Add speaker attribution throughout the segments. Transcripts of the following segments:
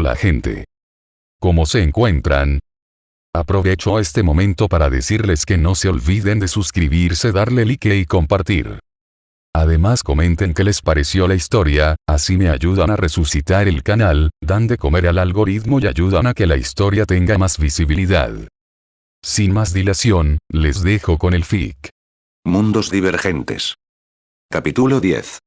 Speaker 1: la gente. ¿Cómo se encuentran? Aprovecho este momento para decirles que no se olviden de suscribirse, darle like y compartir. Además comenten qué les pareció la historia, así me ayudan a resucitar el canal, dan de comer al algoritmo y ayudan a que la historia tenga más visibilidad. Sin más dilación, les dejo con el fic.
Speaker 2: Mundos divergentes. Capítulo 10.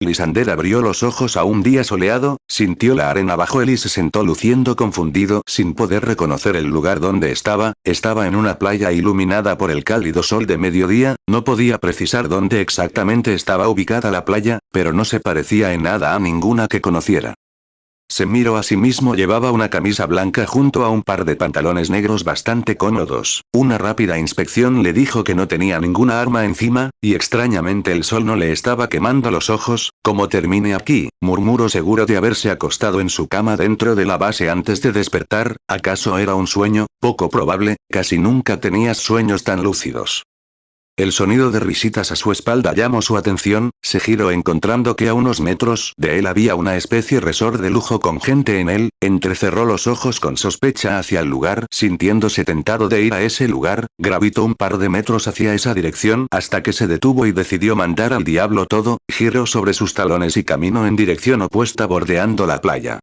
Speaker 2: Lisander abrió los ojos a un día soleado, sintió la arena bajo él y se sentó luciendo confundido, sin poder reconocer el lugar donde estaba en una playa iluminada por el cálido sol de mediodía, no podía precisar dónde exactamente estaba ubicada la playa, pero no se parecía en nada a ninguna que conociera. Se miró a sí mismo, llevaba una camisa blanca junto a un par de pantalones negros bastante cómodos. Una rápida inspección le dijo que no tenía ninguna arma encima, y extrañamente el sol no le estaba quemando los ojos. «¿Cómo termine aquí?», murmuró seguro de haberse acostado en su cama dentro de la base antes de despertar. ¿Acaso era un sueño? Poco probable, casi nunca tenías sueños tan lúcidos. El sonido de risitas a su espalda llamó su atención, se giró encontrando que a unos metros de él había una especie resort de lujo con gente en él. Entrecerró los ojos con sospecha hacia el lugar, sintiéndose tentado de ir a ese lugar, gravitó un par de metros hacia esa dirección hasta que se detuvo y decidió mandar al diablo todo, giró sobre sus talones y caminó en dirección opuesta bordeando la playa.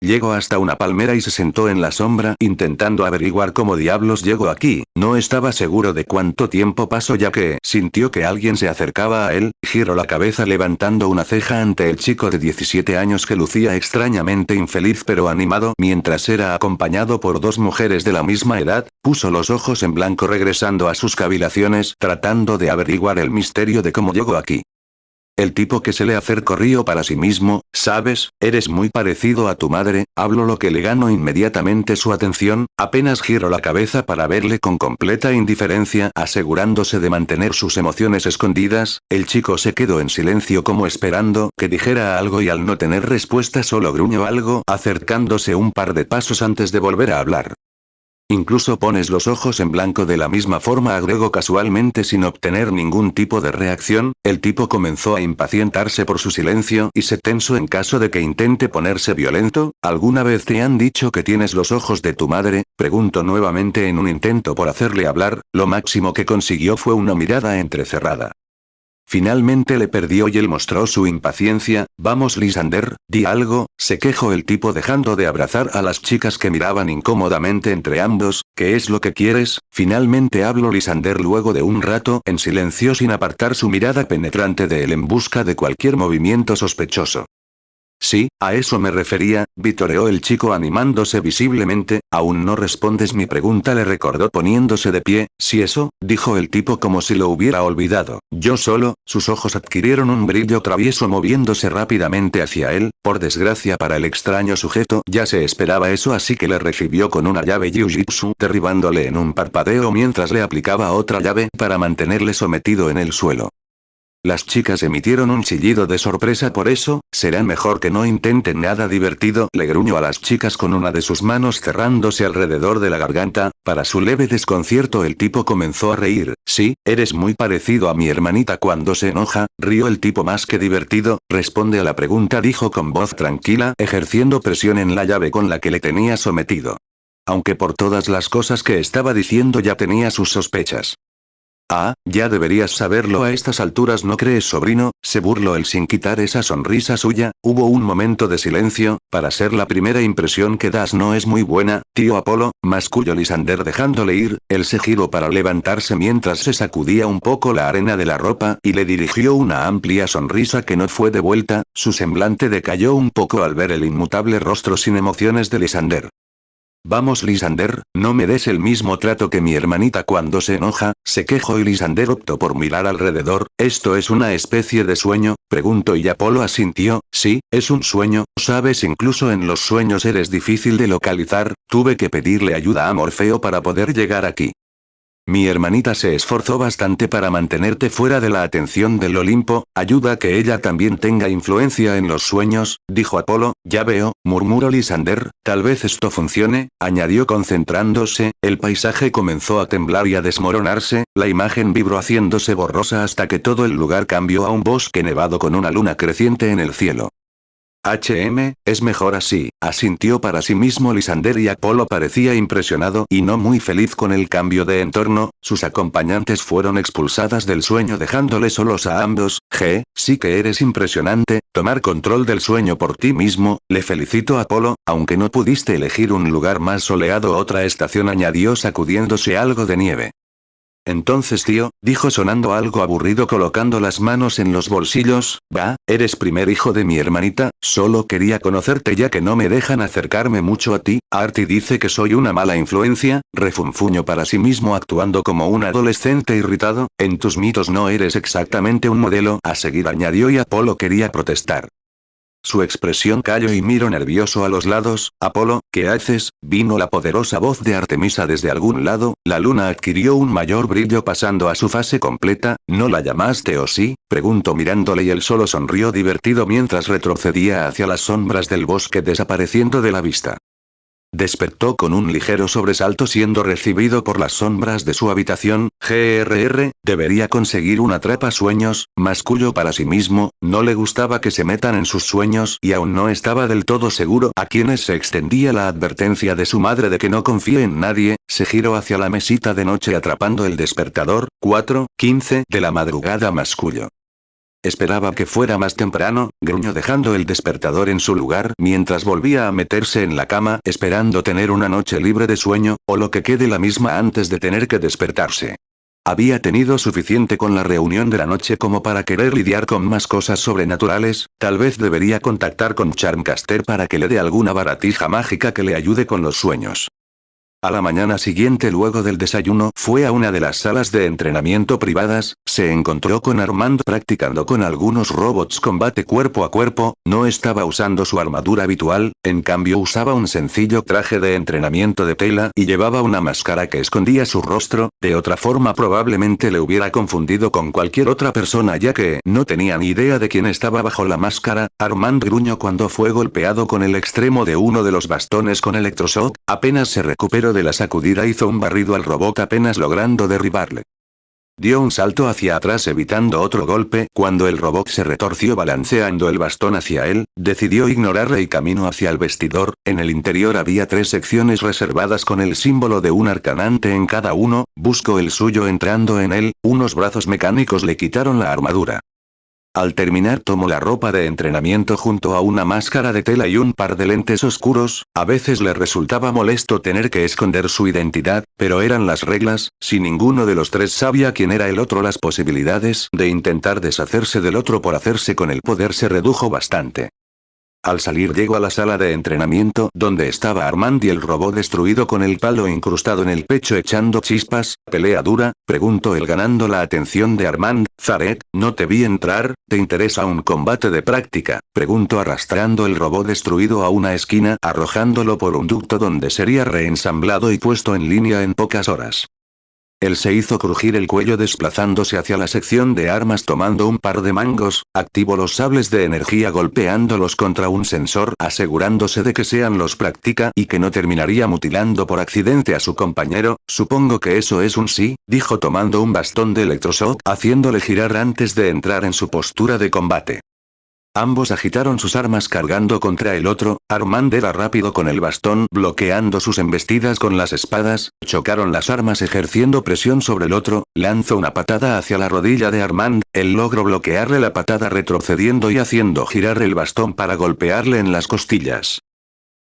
Speaker 2: Llegó hasta una palmera y se sentó en la sombra intentando averiguar cómo diablos llegó aquí. No estaba seguro de cuánto tiempo pasó ya que sintió que alguien se acercaba a él, giró la cabeza levantando una ceja ante el chico de 17 años que lucía extrañamente infeliz pero animado mientras era acompañado por dos mujeres de la misma edad, puso los ojos en blanco regresando a sus cavilaciones tratando de averiguar el misterio de cómo llegó aquí. El tipo que se le acercó rió para sí mismo. «¿Sabes? Eres muy parecido a tu madre», habló, lo que le ganó inmediatamente su atención. Apenas giró la cabeza para verle con completa indiferencia, asegurándose de mantener sus emociones escondidas. El chico se quedó en silencio como esperando que dijera algo y al no tener respuesta solo gruñó algo, acercándose un par de pasos antes de volver a hablar. «Incluso pones los ojos en blanco de la misma forma», agregó casualmente sin obtener ningún tipo de reacción. El tipo comenzó a impacientarse por su silencio y se tensó en caso de que intente ponerse violento. «¿Alguna vez te han dicho que tienes los ojos de tu madre?», preguntó nuevamente en un intento por hacerle hablar. Lo máximo que consiguió fue una mirada entrecerrada. Finalmente le perdió y él mostró su impaciencia. «Vamos Lisander, di algo», se quejó el tipo dejando de abrazar a las chicas que miraban incómodamente entre ambos. «¿Qué es lo que quieres?», finalmente habló Lisander luego de un rato en silencio sin apartar su mirada penetrante de él en busca de cualquier movimiento sospechoso. «Sí, a eso me refería», vitoreó el chico animándose visiblemente. «Aún no respondes mi pregunta», le recordó poniéndose de pie. «Sí, eso», dijo el tipo como si lo hubiera olvidado. «Yo solo». Sus ojos adquirieron un brillo travieso moviéndose rápidamente hacia él. Por desgracia para el extraño sujeto ya se esperaba eso, así que le recibió con una llave jiu-jitsu, derribándole en un parpadeo mientras le aplicaba otra llave para mantenerle sometido en el suelo. Las chicas emitieron un chillido de sorpresa. «Por eso, será mejor que no intenten nada divertido», le gruñó a las chicas con una de sus manos cerrándose alrededor de la garganta. Para su leve desconcierto el tipo comenzó a reír. «Sí, eres muy parecido a mi hermanita cuando se enoja», rió el tipo más que divertido. «Responde a la pregunta», dijo con voz tranquila, ejerciendo presión en la llave con la que le tenía sometido. Aunque por todas las cosas que estaba diciendo ya tenía sus sospechas. «Ah, ya deberías saberlo a estas alturas, ¿no crees, sobrino?», se burló él sin quitar esa sonrisa suya. Hubo un momento de silencio. «Para ser la primera impresión que das no es muy buena, tío Apolo», masculló Lisander dejándole ir. Él se giró para levantarse mientras se sacudía un poco la arena de la ropa y le dirigió una amplia sonrisa que no fue de vuelta. Su semblante decayó un poco al ver el inmutable rostro sin emociones de Lisander. «Vamos Lisander, no me des el mismo trato que mi hermanita cuando se enoja», se quejó y Lisander optó por mirar alrededor. «¿Esto es una especie de sueño?», preguntó y Apolo asintió. «Sí, es un sueño, sabes, incluso en los sueños eres difícil de localizar, tuve que pedirle ayuda a Morfeo para poder llegar aquí. Mi hermanita se esforzó bastante para mantenerte fuera de la atención del Olimpo, ayuda a que ella también tenga influencia en los sueños», dijo Apolo. «Ya veo», murmuró Lisander, «tal vez esto funcione», añadió concentrándose. El paisaje comenzó a temblar y a desmoronarse, la imagen vibró haciéndose borrosa hasta que todo el lugar cambió a un bosque nevado con una luna creciente en el cielo. Es mejor así, asintió para sí mismo Lisander y Apolo parecía impresionado y no muy feliz con el cambio de entorno, sus acompañantes fueron expulsadas del sueño dejándole solos a ambos. Sí que eres impresionante, tomar control del sueño por ti mismo, le felicito Apolo, aunque no pudiste elegir un lugar más soleado o otra estación añadió sacudiéndose algo de nieve. Entonces tío, dijo sonando algo aburrido colocando las manos en los bolsillos, eres primer hijo de mi hermanita, solo quería conocerte ya que no me dejan acercarme mucho a ti, Artie dice que soy una mala influencia, refunfuño para sí mismo actuando como un adolescente irritado, en tus mitos no eres exactamente un modelo a seguir añadió y Apolo quería protestar. Su expresión cayó y miró nervioso a los lados. Apolo, ¿qué haces? Vino la poderosa voz de Artemisa desde algún lado, la luna adquirió un mayor brillo pasando a su fase completa, ¿no la llamaste o sí? Preguntó mirándole y él solo sonrió divertido mientras retrocedía hacia las sombras del bosque desapareciendo de la vista. Despertó con un ligero sobresalto siendo recibido por las sombras de su habitación. Debería conseguir un atrapasueños, masculló para sí mismo, no le gustaba que se metan en sus sueños y aún no estaba del todo seguro a quienes se extendía la advertencia de su madre de que no confíe en nadie, se giró hacia la mesita de noche atrapando el despertador, 4:15 de la madrugada mascullo. Esperaba que fuera más temprano, gruñó dejando el despertador en su lugar mientras volvía a meterse en la cama esperando tener una noche libre de sueño, o lo que quede la misma antes de tener que despertarse. Había tenido suficiente con la reunión de la noche como para querer lidiar con más cosas sobrenaturales, tal vez debería contactar con Charmcaster para que le dé alguna baratija mágica que le ayude con los sueños. A la mañana siguiente luego del desayuno fue a una de las salas de entrenamiento privadas, se encontró con Armand practicando con algunos robots combate cuerpo a cuerpo, no estaba usando su armadura habitual, en cambio usaba un sencillo traje de entrenamiento de tela y llevaba una máscara que escondía su rostro, de otra forma probablemente le hubiera confundido con cualquier otra persona ya que no tenía ni idea de quién estaba bajo la máscara. Armand gruñó cuando fue golpeado con el extremo de uno de los bastones con electroshock, apenas se recuperó de la sacudida hizo un barrido al robot apenas logrando derribarle. Dio un salto hacia atrás evitando otro golpe, cuando el robot se retorció balanceando el bastón hacia él, decidió ignorarle y caminó hacia el vestidor, en el interior había 3 secciones reservadas con el símbolo de un arcanante en cada uno, buscó el suyo entrando en él, unos brazos mecánicos le quitaron la armadura. Al terminar tomó la ropa de entrenamiento junto a una máscara de tela y un par de lentes oscuros, a veces le resultaba molesto tener que esconder su identidad, pero eran las reglas, si ninguno de los 3 sabía quién era el otro las posibilidades de intentar deshacerse del otro por hacerse con el poder se redujo bastante. Al salir llegó a la sala de entrenamiento donde estaba Armand y el robot destruido con el palo incrustado en el pecho echando chispas. ¿Pelea dura? Preguntó él ganando la atención de Armand. Zaret, no te vi entrar, ¿te interesa un combate de práctica? Preguntó arrastrando el robot destruido a una esquina arrojándolo por un ducto donde sería reensamblado y puesto en línea en pocas horas. Él se hizo crujir el cuello desplazándose hacia la sección de armas tomando un par de mangos, activó los sables de energía golpeándolos contra un sensor asegurándose de que sean los práctica y que no terminaría mutilando por accidente a su compañero. Supongo que eso es un sí, dijo tomando un bastón de electroshock haciéndole girar antes de entrar en su postura de combate. Ambos agitaron sus armas cargando contra el otro, Armand era rápido con el bastón bloqueando sus embestidas con las espadas, chocaron las armas ejerciendo presión sobre el otro, lanzó una patada hacia la rodilla de Armand, él logró bloquearle la patada retrocediendo y haciendo girar el bastón para golpearle en las costillas.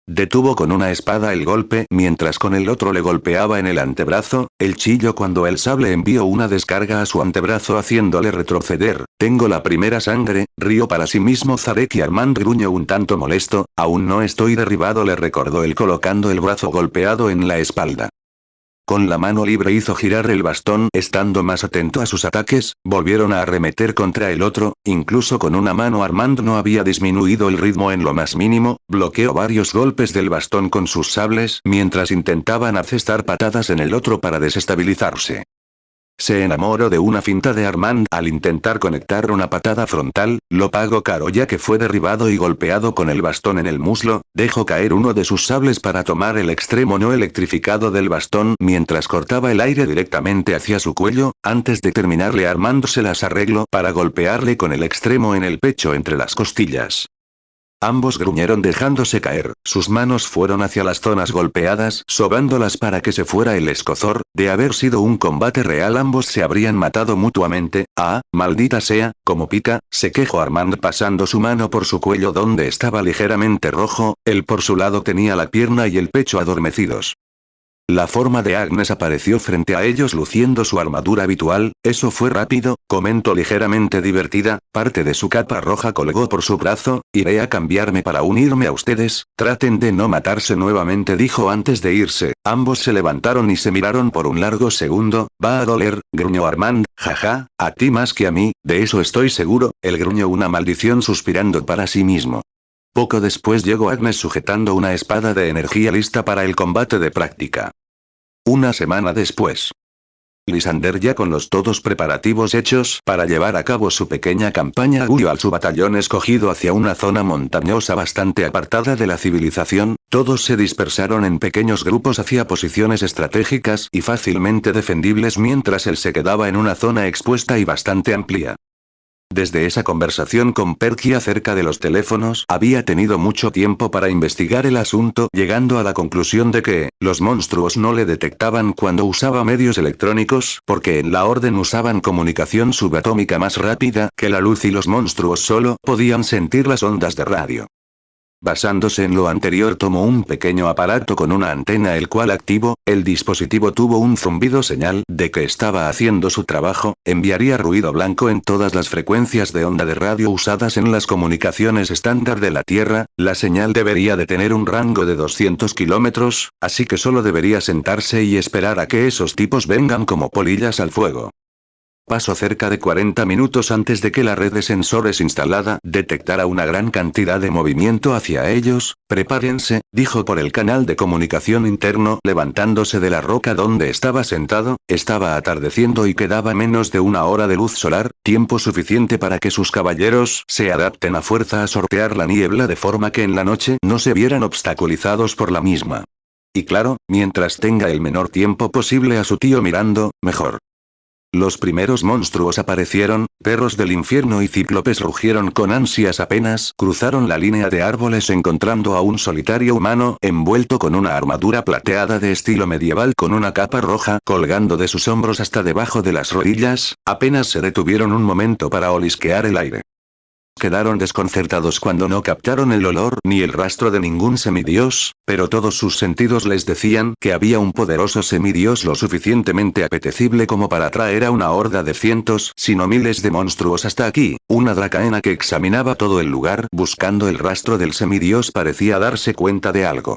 Speaker 2: Detuvo con una espada el golpe mientras con el otro le golpeaba en el antebrazo, el chillo cuando el sable envió una descarga a su antebrazo haciéndole retroceder. Tengo la primera sangre, rió para sí mismo Zarek y Armand gruñó un tanto molesto, aún no estoy derribado le recordó él colocando el brazo golpeado en la espalda. Con la mano libre hizo girar el bastón estando más atento a sus ataques, volvieron a arremeter contra el otro, incluso con una mano Armand no había disminuido el ritmo en lo más mínimo, bloqueó varios golpes del bastón con sus sables mientras intentaban asestar patadas en el otro para desestabilizarse. Se enamoró de una finta de Armand al intentar conectar una patada frontal, lo pagó caro ya que fue derribado y golpeado con el bastón en el muslo, dejó caer uno de sus sables para tomar el extremo no electrificado del bastón mientras cortaba el aire directamente hacia su cuello, antes de terminarle Armand se las arregló para golpearle con el extremo en el pecho entre las costillas. Ambos gruñeron dejándose caer, sus manos fueron hacia las zonas golpeadas, sobándolas para que se fuera el escozor. De haber sido un combate real ambos se habrían matado mutuamente. Ah, maldita sea, como pica, se quejó Armand pasando su mano por su cuello donde estaba ligeramente rojo, él por su lado tenía la pierna y el pecho adormecidos. La forma de Agnes apareció frente a ellos luciendo su armadura habitual. Eso fue rápido, comentó ligeramente divertida, parte de su capa roja colgó por su brazo. Iré a cambiarme para unirme a ustedes, traten de no matarse nuevamente, dijo antes de irse. Ambos se levantaron y se miraron por un largo segundo. Va a doler, gruñó Armand, jaja, a ti más que a mí, de eso estoy seguro. Él gruñó una maldición suspirando para sí mismo. Poco después llegó Agnes sujetando una espada de energía lista para el combate de práctica. Una semana después. Lysander ya con los todos preparativos hechos para llevar a cabo su pequeña campaña huyó al su batallón escogido hacia una zona montañosa bastante apartada de la civilización. Todos se dispersaron en pequeños grupos hacia posiciones estratégicas y fácilmente defendibles mientras él se quedaba en una zona expuesta y bastante amplia. Desde esa conversación con Perky acerca de los teléfonos, había tenido mucho tiempo para investigar el asunto, llegando a la conclusión de que, los monstruos no le detectaban cuando usaba medios electrónicos, porque en la orden usaban comunicación subatómica más rápida que la luz y los monstruos solo podían sentir las ondas de radio. Basándose en lo anterior tomó un pequeño aparato con una antena el cual activó, el dispositivo tuvo un zumbido señal de que estaba haciendo su trabajo, enviaría ruido blanco en todas las frecuencias de onda de radio usadas en las comunicaciones estándar de la Tierra. La señal debería de tener un rango de 200 kilómetros, así que solo debería sentarse y esperar a que esos tipos vengan como polillas al fuego. Pasó cerca de 40 minutos antes de que la red de sensores instalada detectara una gran cantidad de movimiento hacia ellos. Prepárense, dijo por el canal de comunicación interno levantándose de la roca donde estaba sentado. Estaba atardeciendo y quedaba menos de una hora de luz solar, tiempo suficiente para que sus caballeros se adapten a fuerza a sortear la niebla de forma que en la noche no se vieran obstaculizados por la misma. Y claro, mientras tenga el menor tiempo posible a su tío mirando, mejor. Los primeros monstruos aparecieron, perros del infierno y cíclopes rugieron con ansias apenas cruzaron la línea de árboles encontrando a un solitario humano envuelto con una armadura plateada de estilo medieval con una capa roja colgando de sus hombros hasta debajo de las rodillas. Apenas se detuvieron un momento para olisquear el aire. Quedaron desconcertados cuando no captaron el olor ni el rastro de ningún semidios, pero todos sus sentidos les decían que había un poderoso semidios lo suficientemente apetecible como para traer a una horda de cientos, si no miles de monstruos hasta aquí. Una dracaena que examinaba todo el lugar buscando el rastro del semidios parecía darse cuenta de algo.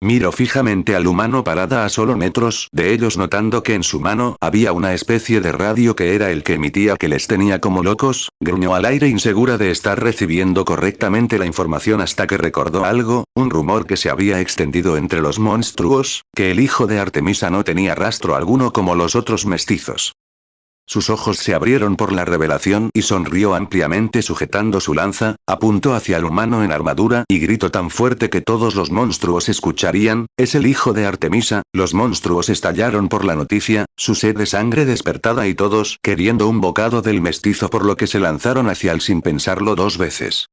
Speaker 2: Miró fijamente al humano parada a solo metros de ellos notando que en su mano había una especie de radio que era el que emitía que les tenía como locos, gruñó al aire insegura de estar recibiendo correctamente la información hasta que recordó algo, un rumor que se había extendido entre los monstruos, que el hijo de Artemisa no tenía rastro alguno como los otros mestizos. Sus ojos se abrieron por la revelación y sonrió ampliamente sujetando su lanza, apuntó hacia el humano en armadura y gritó tan fuerte que todos los monstruos escucharían, es el hijo de Artemisa. Los monstruos estallaron por la noticia, su sed de sangre despertada y todos queriendo un bocado del mestizo por lo que se lanzaron hacia él sin pensarlo dos veces.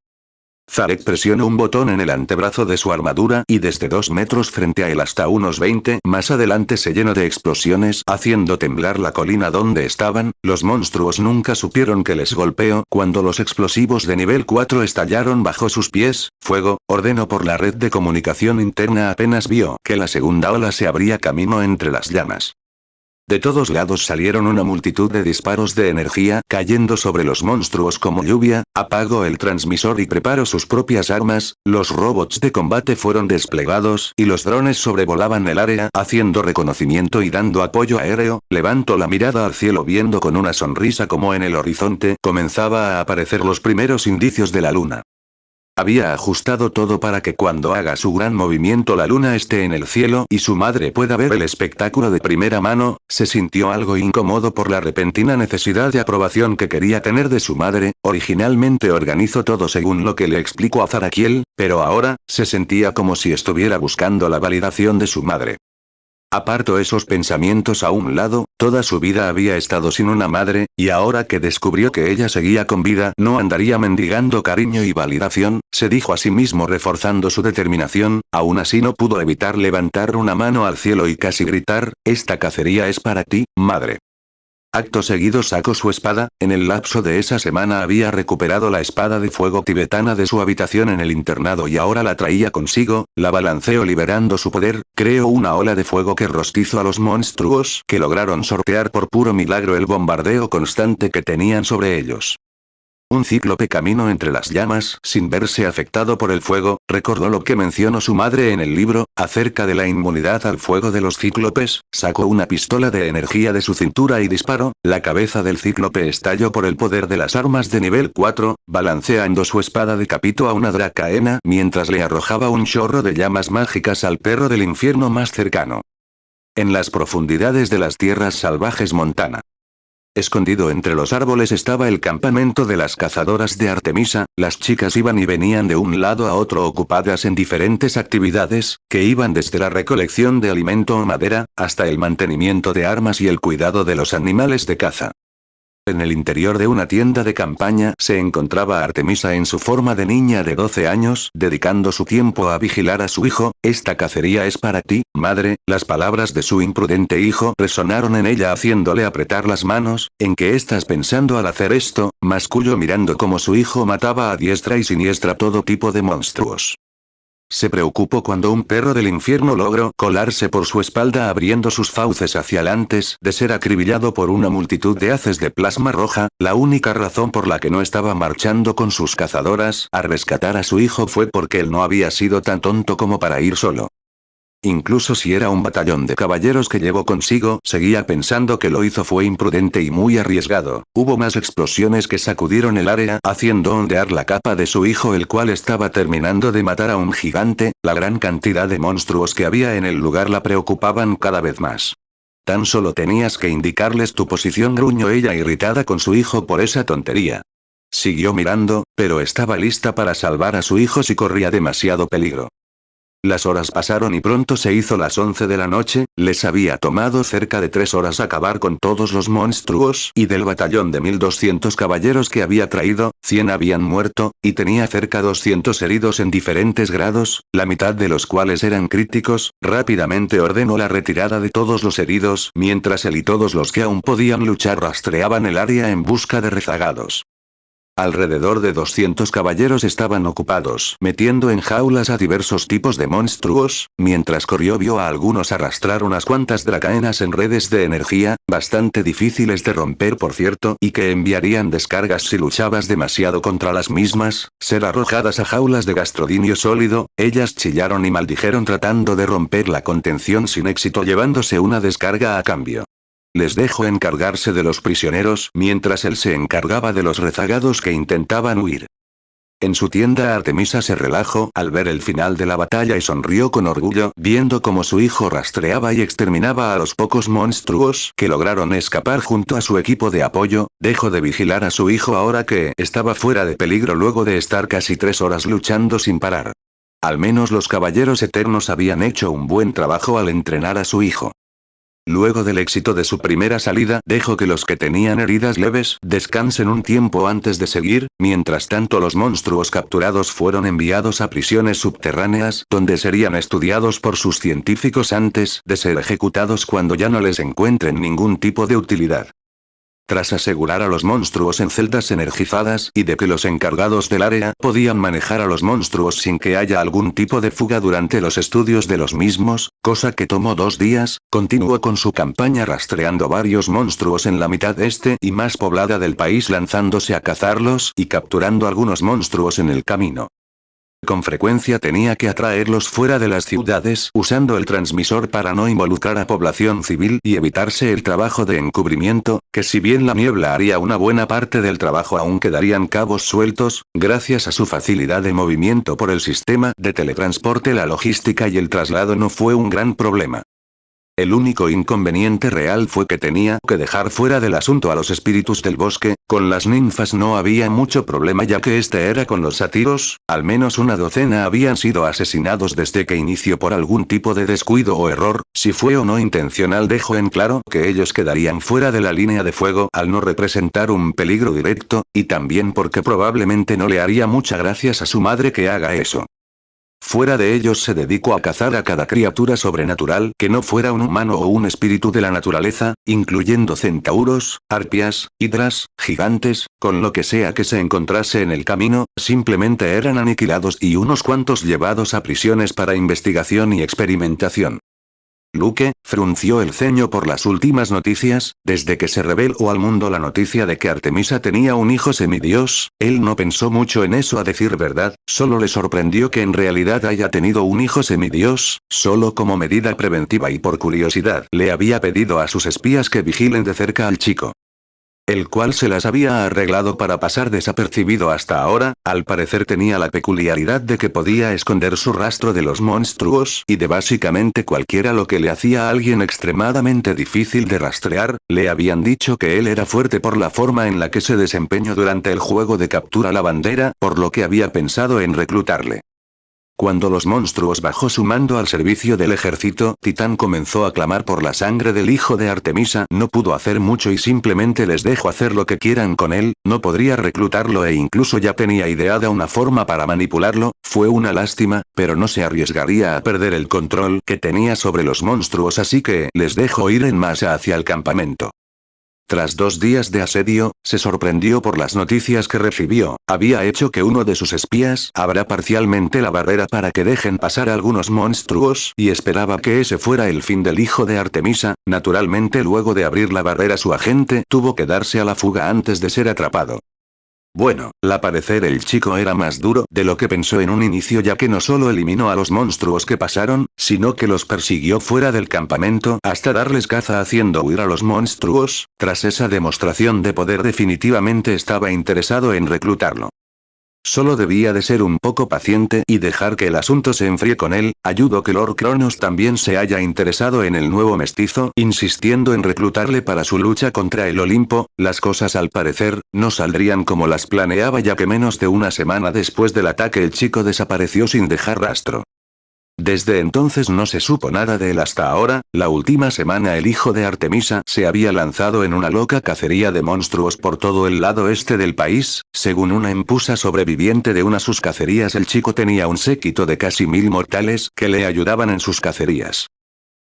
Speaker 2: Zarek presionó un botón en el antebrazo de su armadura y desde 2 metros frente a él hasta unos 20 más adelante se llenó de explosiones haciendo temblar la colina donde estaban. Los monstruos nunca supieron que les golpeó cuando los explosivos de nivel 4 estallaron bajo sus pies. Fuego, ordenó por la red de comunicación interna apenas vio que la segunda ola se abría camino entre las llamas. De todos lados salieron una multitud de disparos de energía cayendo sobre los monstruos como lluvia, apagó el transmisor y preparó sus propias armas, los robots de combate fueron desplegados y los drones sobrevolaban el área haciendo reconocimiento y dando apoyo aéreo, levantó la mirada al cielo viendo con una sonrisa como en el horizonte comenzaba a aparecer los primeros indicios de la luna. Había ajustado todo para que cuando haga su gran movimiento la luna esté en el cielo y su madre pueda ver el espectáculo de primera mano. Se sintió algo incómodo por la repentina necesidad de aprobación que quería tener de su madre. Originalmente organizó todo según lo que le explicó a Zarakiel, pero ahora, se sentía como si estuviera buscando la validación de su madre. Apartó esos pensamientos a un lado, toda su vida había estado sin una madre, y ahora que descubrió que ella seguía con vida no andaría mendigando cariño y validación, se dijo a sí mismo reforzando su determinación, aún así no pudo evitar levantar una mano al cielo y casi gritar, esta cacería es para ti, madre. Acto seguido sacó su espada, en el lapso de esa semana había recuperado la espada de fuego tibetana de su habitación en el internado y ahora la traía consigo, la balanceó liberando su poder, creó una ola de fuego que rostizó a los monstruos que lograron sortear por puro milagro el bombardeo constante que tenían sobre ellos. Un cíclope caminó entre las llamas sin verse afectado por el fuego, recordó lo que mencionó su madre en el libro, acerca de la inmunidad al fuego de los cíclopes, sacó una pistola de energía de su cintura y disparó, la cabeza del cíclope estalló por el poder de las armas de nivel 4, balanceando su espada decapitó a una dracaena mientras le arrojaba un chorro de llamas mágicas al perro del infierno más cercano. En las profundidades de las tierras salvajes Montana. Escondido entre los árboles estaba el campamento de las cazadoras de Artemisa, las chicas iban y venían de un lado a otro ocupadas en diferentes actividades, que iban desde la recolección de alimento o madera, hasta el mantenimiento de armas y el cuidado de los animales de caza. En el interior de una tienda de campaña se encontraba Artemisa en su forma de niña de 12 años, dedicando su tiempo a vigilar a su hijo, esta cacería es para ti, madre, las palabras de su imprudente hijo resonaron en ella haciéndole apretar las manos, ¿en qué estás pensando al hacer esto? Masculló mirando cómo su hijo mataba a diestra y siniestra todo tipo de monstruos. Se preocupó cuando un perro del infierno logró colarse por su espalda abriendo sus fauces hacia antes de ser acribillado por una multitud de haces de plasma roja, la única razón por la que no estaba marchando con sus cazadoras a rescatar a su hijo fue porque él no había sido tan tonto como para ir solo. Incluso si era un batallón de caballeros que llevó consigo, seguía pensando que lo hizo fue imprudente y muy arriesgado. Hubo más explosiones que sacudieron el área, haciendo ondear la capa de su hijo el cual estaba terminando de matar a un gigante, la gran cantidad de monstruos que había en el lugar la preocupaban cada vez más. Tan solo tenías que indicarles tu posición, gruñó ella irritada con su hijo por esa tontería. Siguió mirando, pero estaba lista para salvar a su hijo si corría demasiado peligro. Las horas pasaron y pronto se hizo las 11 de la noche, les había tomado cerca de 3 horas acabar con todos los monstruos y del batallón de 1200 caballeros que había traído, 100 habían muerto, y tenía cerca 200 heridos en diferentes grados, la mitad de los cuales eran críticos, rápidamente ordenó la retirada de todos los heridos mientras él y todos los que aún podían luchar rastreaban el área en busca de rezagados. Alrededor de 200 caballeros estaban ocupados metiendo en jaulas a diversos tipos de monstruos, mientras corrió vio a algunos arrastrar unas cuantas dracaenas en redes de energía, bastante difíciles de romper por cierto, y que enviarían descargas si luchabas demasiado contra las mismas, ser arrojadas a jaulas de gastrodinio sólido, ellas chillaron y maldijeron tratando de romper la contención sin éxito llevándose una descarga a cambio. Les dejó encargarse de los prisioneros mientras él se encargaba de los rezagados que intentaban huir. En su tienda Artemisa se relajó al ver el final de la batalla y sonrió con orgullo viendo cómo su hijo rastreaba y exterminaba a los pocos monstruos que lograron escapar junto a su equipo de apoyo, dejó de vigilar a su hijo ahora que estaba fuera de peligro luego de estar casi 3 horas luchando sin parar. Al menos los caballeros eternos habían hecho un buen trabajo al entrenar a su hijo. Luego del éxito de su primera salida, dejó que los que tenían heridas leves descansen un tiempo antes de seguir, mientras tanto los monstruos capturados fueron enviados a prisiones subterráneas donde serían estudiados por sus científicos antes de ser ejecutados cuando ya no les encuentren ningún tipo de utilidad. Tras asegurar a los monstruos en celdas energizadas y de que los encargados del área podían manejar a los monstruos sin que haya algún tipo de fuga durante los estudios de los mismos, cosa que tomó 2 días, continuó con su campaña rastreando varios monstruos en la mitad este y más poblada del país lanzándose a cazarlos y capturando algunos monstruos en el camino. Con frecuencia tenía que atraerlos fuera de las ciudades usando el transmisor para no involucrar a población civil y evitarse el trabajo de encubrimiento, que si bien la niebla haría una buena parte del trabajo aún quedarían cabos sueltos, gracias a su facilidad de movimiento por el sistema de teletransporte la logística y el traslado no fue un gran problema. El único inconveniente real fue que tenía que dejar fuera del asunto a los espíritus del bosque. Con las ninfas no había mucho problema ya que este era con los sátiros, al menos una docena habían sido asesinados desde que inició por algún tipo de descuido o error, si fue o no intencional dejó en claro que ellos quedarían fuera de la línea de fuego al no representar un peligro directo, y también porque probablemente no le haría mucha gracia a su madre que haga eso. Fuera de ellos se dedicó a cazar a cada criatura sobrenatural que no fuera un humano o un espíritu de la naturaleza, incluyendo centauros, arpias, hidras, gigantes, con lo que sea que se encontrase en el camino, simplemente eran aniquilados y unos cuantos llevados a prisiones para investigación y experimentación. Luke frunció el ceño por las últimas noticias. Desde que se reveló al mundo la noticia de que Artemisa tenía un hijo semidios, él no pensó mucho en eso a decir verdad, solo le sorprendió que en realidad haya tenido un hijo semidios, solo como medida preventiva y por curiosidad le había pedido a sus espías que vigilen de cerca al chico, el cual se las había arreglado para pasar desapercibido hasta ahora. Al parecer tenía la peculiaridad de que podía esconder su rastro de los monstruos y de básicamente cualquiera, lo que le hacía a alguien extremadamente difícil de rastrear. Le habían dicho que él era fuerte por la forma en la que se desempeñó durante el juego de captura la bandera, por lo que había pensado en reclutarle. Cuando los monstruos bajo su mando al servicio del ejército titán comenzó a clamar por la sangre del hijo de Artemisa, no pudo hacer mucho y simplemente les dejó hacer lo que quieran con él. No podría reclutarlo e incluso ya tenía ideada una forma para manipularlo. Fue una lástima, pero no se arriesgaría a perder el control que tenía sobre los monstruos, así que les dejó ir en masa hacia el campamento. Tras 2 días de asedio, se sorprendió por las noticias que recibió. Había hecho que uno de sus espías abra parcialmente la barrera para que dejen pasar algunos monstruos y esperaba que ese fuera el fin del hijo de Artemisa. Naturalmente, luego de abrir la barrera, su agente tuvo que darse a la fuga antes de ser atrapado. Bueno, al parecer el chico era más duro de lo que pensó en un inicio, ya que no solo eliminó a los monstruos que pasaron, sino que los persiguió fuera del campamento hasta darles caza haciendo huir a los monstruos. Tras esa demostración de poder definitivamente estaba interesado en reclutarlo. Solo debía de ser un poco paciente y dejar que el asunto se enfríe con él. Ayudó que Lord Cronos también se haya interesado en el nuevo mestizo, insistiendo en reclutarle para su lucha contra el Olimpo. Las cosas al parecer no saldrían como las planeaba, ya que menos de una semana después del ataque el chico desapareció sin dejar rastro. Desde entonces no se supo nada de él hasta ahora. La última semana el hijo de Artemisa se había lanzado en una loca cacería de monstruos por todo el lado este del país. Según una empusa sobreviviente de una de sus cacerías, el chico tenía un séquito de casi 1000 mortales que le ayudaban en sus cacerías.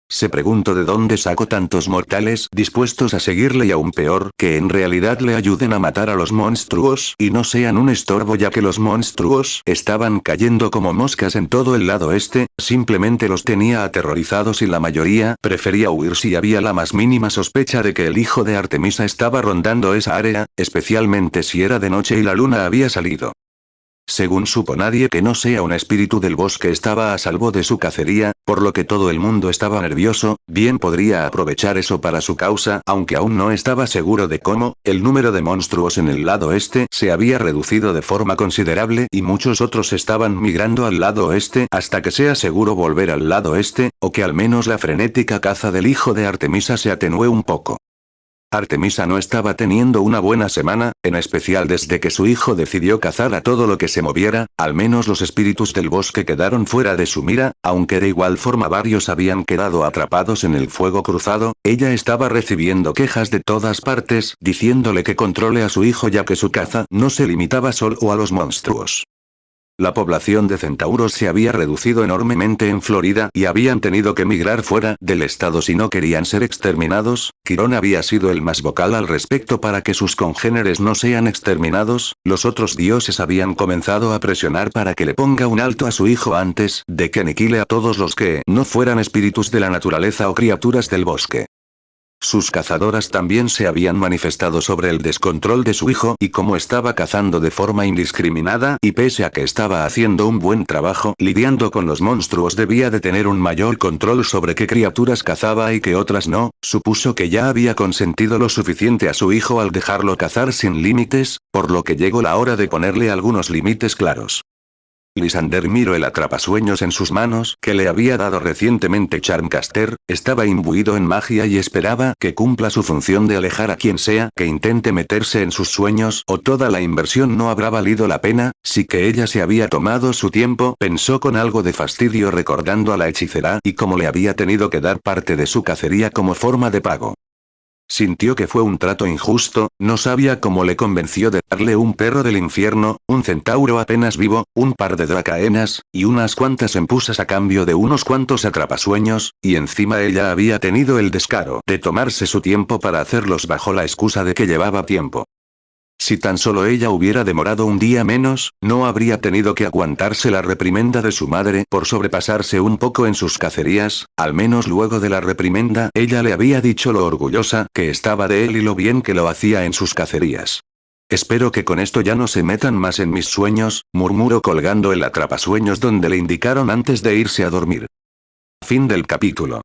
Speaker 2: Se preguntó de dónde sacó tantos mortales dispuestos a seguirle y aún peor, que en realidad le ayuden a matar a los monstruos y no sean un estorbo, ya que los monstruos estaban cayendo como moscas en todo el lado este. Simplemente los tenía aterrorizados y la mayoría prefería huir si había la más mínima sospecha de que el hijo de Artemisa estaba rondando esa área, especialmente si era de noche y la luna había salido. Según supo, nadie que no sea un espíritu del bosque estaba a salvo de su cacería, por lo que todo el mundo estaba nervioso. Bien podría aprovechar eso para su causa, aunque aún no estaba seguro de cómo. El número de monstruos en el lado este se había reducido de forma considerable y muchos otros estaban migrando al lado oeste hasta que sea seguro volver al lado este, o que al menos la frenética caza del hijo de Artemisa se atenúe un poco. Artemisa no estaba teniendo una buena semana, en especial desde que su hijo decidió cazar a todo lo que se moviera. Al menos los espíritus del bosque quedaron fuera de su mira, aunque de igual forma varios habían quedado atrapados en el fuego cruzado. Ella estaba recibiendo quejas de todas partes, diciéndole que controle a su hijo, ya que su caza no se limitaba solo a los monstruos. La población de centauros se había reducido enormemente en Florida y habían tenido que migrar fuera del estado si no querían ser exterminados. Quirón había sido el más vocal al respecto para que sus congéneres no sean exterminados. Los otros dioses habían comenzado a presionar para que le ponga un alto a su hijo antes de que aniquile a todos los que no fueran espíritus de la naturaleza o criaturas del bosque. Sus cazadoras también se habían manifestado sobre el descontrol de su hijo y cómo estaba cazando de forma indiscriminada, y pese a que estaba haciendo un buen trabajo lidiando con los monstruos, debía de tener un mayor control sobre qué criaturas cazaba y qué otras no. Supuso que ya había consentido lo suficiente a su hijo al dejarlo cazar sin límites, por lo que llegó la hora de ponerle algunos límites claros. Lysander miró el atrapasueños en sus manos que le había dado recientemente Charmcaster, estaba imbuido en magia y esperaba que cumpla su función de alejar a quien sea que intente meterse en sus sueños o toda la inversión no habrá valido la pena, sí que ella se había tomado su tiempo, pensó con algo de fastidio recordando a la hechicera y cómo le había tenido que dar parte de su cacería como forma de pago. Sintió que fue un trato injusto, no sabía cómo le convenció de darle un perro del infierno, un centauro apenas vivo, un par de dracaenas, y unas cuantas empusas a cambio de unos cuantos atrapasueños, y encima ella había tenido el descaro de tomarse su tiempo para hacerlos bajo la excusa de que llevaba tiempo. Si tan solo ella hubiera demorado un día menos, no habría tenido que aguantarse la reprimenda de su madre por sobrepasarse un poco en sus cacerías, al menos luego de la reprimenda ella le había dicho lo orgullosa que estaba de él y lo bien que lo hacía en sus cacerías. Espero que con esto ya no se metan más en mis sueños, murmuró colgando el atrapasueños donde le indicaron antes de irse a dormir. Fin del capítulo.